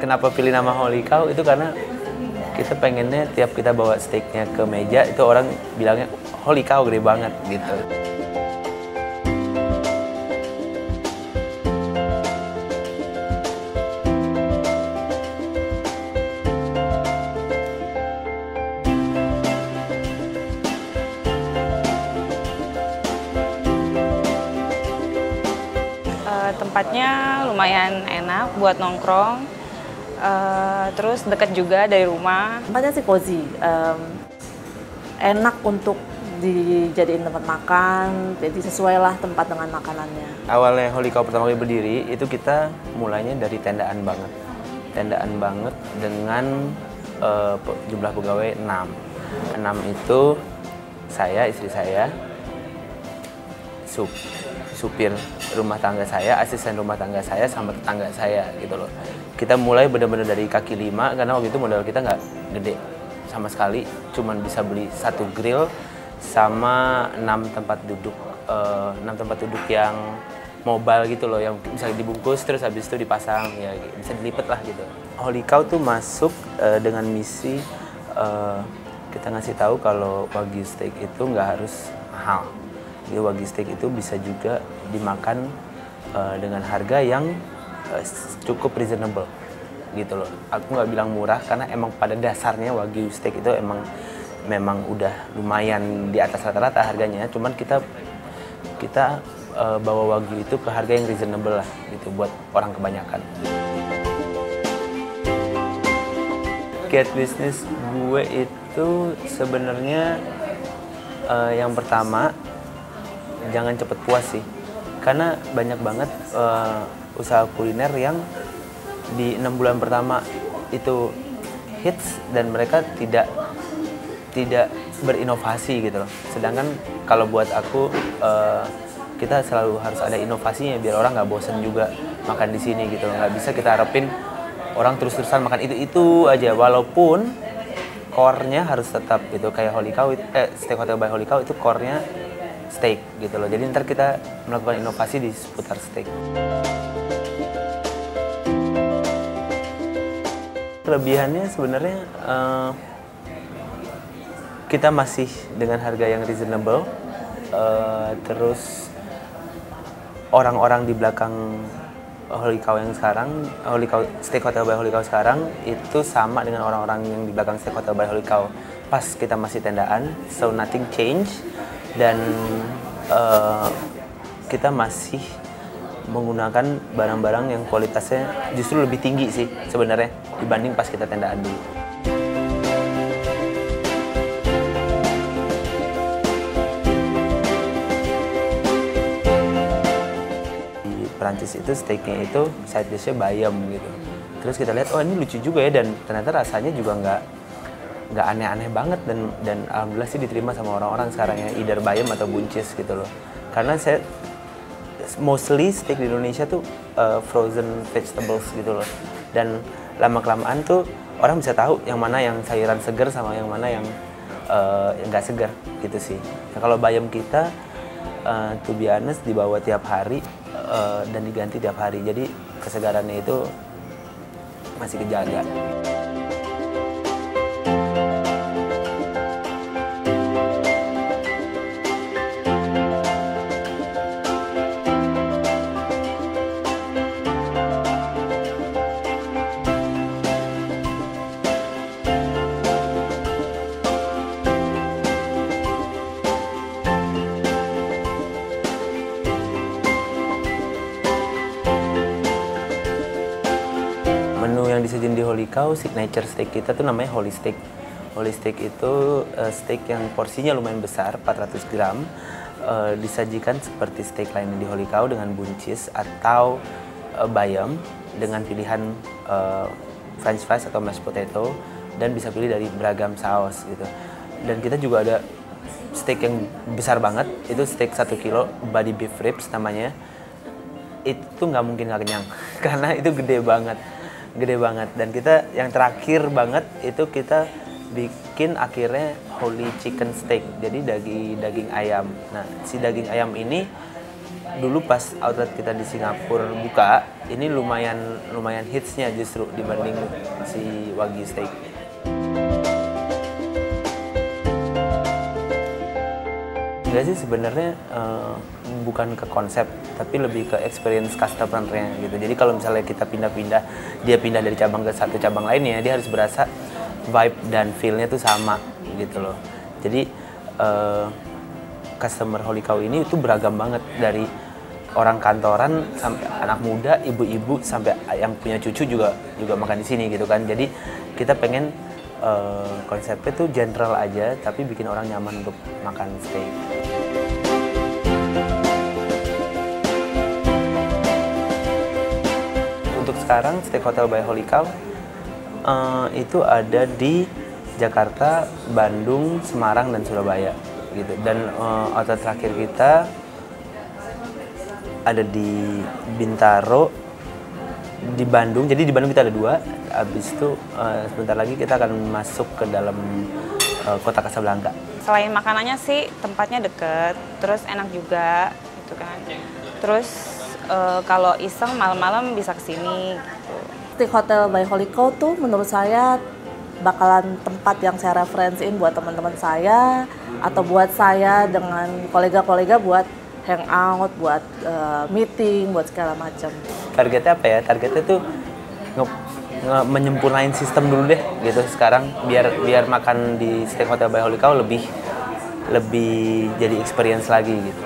kenapa pilih nama Holy Cow itu karena kita pengennya tiap kita bawa steaknya ke meja itu orang bilangnya Holy Cow gede banget gitu. Tempatnya lumayan enak buat nongkrong, terus deket juga dari rumah. Tempatnya sih cozy, enak untuk dijadiin tempat makan, jadi sesuai lah tempat dengan makanannya. Awalnya Holy Cow pertama kali berdiri itu kita mulainya dari tendaan banget dengan jumlah pegawai 6 itu saya, istri saya, supir rumah tangga saya, asisten rumah tangga saya, sama tetangga saya gitu loh. Kita mulai benar-benar dari kaki 5 karena waktu itu modal kita nggak gede sama sekali, cuman bisa beli 1 grill sama 6 tempat duduk yang mobile gitu loh, yang bisa dibungkus terus habis itu dipasang, ya bisa dilipet lah gitu. Holy Cow tuh masuk dengan misi kita ngasih tahu kalau Wagyu steak itu nggak harus mahal. Jadi Wagyu steak itu bisa juga dimakan dengan harga yang cukup reasonable gitu loh. Aku nggak bilang murah karena emang pada dasarnya Wagyu steak itu memang udah lumayan di atas rata-rata harganya. Cuman kita bawa Wagyu itu ke harga yang reasonable lah gitu buat orang kebanyakan. Get business gue itu sebenarnya yang pertama, jangan cepet puas sih, karena banyak banget usaha kuliner yang di 6 bulan pertama itu hits dan mereka tidak berinovasi gitu loh. Sedangkan kalau buat aku kita selalu harus ada inovasinya biar orang nggak bosen juga makan di sini gitu loh. Nggak bisa kita harapin orang terus-terusan makan itu aja, walaupun core-nya harus tetap gitu kayak Holy Cow, Steak Hotel by Holy Cow itu core-nya steak gitu loh. Jadi ntar kita melakukan inovasi di seputar steak. Kelebihannya sebenarnya kita masih dengan harga yang reasonable. Terus orang-orang di belakang Holy Cow yang sekarang, Steak Hotel by Holy Cow sekarang itu sama dengan orang-orang yang di belakang Steak Hotel by Holy Cow pas kita masih tendaan, so nothing change. Dan kita masih menggunakan barang-barang yang kualitasnya justru lebih tinggi sih sebenarnya dibanding pas kita tendaan dulu. Di Perancis itu steaknya itu side dishnya bayam gitu. Terus kita lihat, oh ini lucu juga ya, dan ternyata rasanya juga nggak aneh-aneh banget, dan alhamdulillah sih diterima sama orang-orang sekarang ya, either bayam atau buncis gitu loh. Karena saya mostly steak di Indonesia tuh frozen vegetables gitu loh, dan lama-kelamaan tuh orang bisa tahu yang mana yang sayuran segar sama yang mana yang nggak segar gitu sih. Nah, kalau bayam kita to be honest dibawa tiap hari dan diganti tiap hari, jadi kesegarannya itu masih kejaga. Menu yang disajikan di Holy Cow, signature steak kita tuh namanya Holy Steak. Holy Steak itu steak yang porsinya lumayan besar, 400 gram. Disajikan seperti steak lainnya di Holy Cow dengan buncis atau bayam dengan pilihan french fries atau mashed potato, dan bisa pilih dari beragam saus gitu. Dan kita juga ada steak yang besar banget, itu steak 1 kilo, body beef ribs namanya. Itu nggak mungkin nggak kenyang karena itu gede banget. Dan kita yang terakhir banget itu kita bikin akhirnya holy chicken steak, jadi daging ayam. Nah, si daging ayam ini dulu pas outlet kita di Singapura buka, ini lumayan hitsnya justru dibanding si Wagyu Steak. Enggak sih sebenarnya, bukan ke konsep, tapi lebih ke experience customer-nya gitu. Jadi kalau misalnya kita dia pindah dari cabang ke satu cabang lainnya, dia harus berasa vibe dan feel-nya tuh sama gitu loh. Jadi customer Holy Cow ini itu beragam banget, dari orang kantoran sampai anak muda, ibu-ibu sampai yang punya cucu juga makan di sini gitu kan. Jadi kita pengen konsepnya tuh general aja, tapi bikin orang nyaman untuk makan steak. Untuk sekarang Steak Hotel by Holy Cow itu ada di Jakarta, Bandung, Semarang, dan Surabaya gitu. Dan outlet terakhir kita ada di Bintaro, di Bandung. Jadi di Bandung kita ada 2. Habis itu sebentar lagi kita akan masuk ke dalam kota Casablanca. Selain makanannya sih tempatnya deket, terus enak juga gitu kan. Terus kalau iseng malam-malam bisa kesini gitu. Steak Hotel by Holy Cow tuh menurut saya bakalan tempat yang saya referensiin buat teman-teman saya atau buat saya dengan kolega-kolega buat hangout, buat meeting, buat segala macam. Targetnya apa ya? Targetnya tuh menyempurnain sistem dulu deh gitu sekarang, biar makan di Steak Hotel by Holy Cow lebih jadi experience lagi gitu.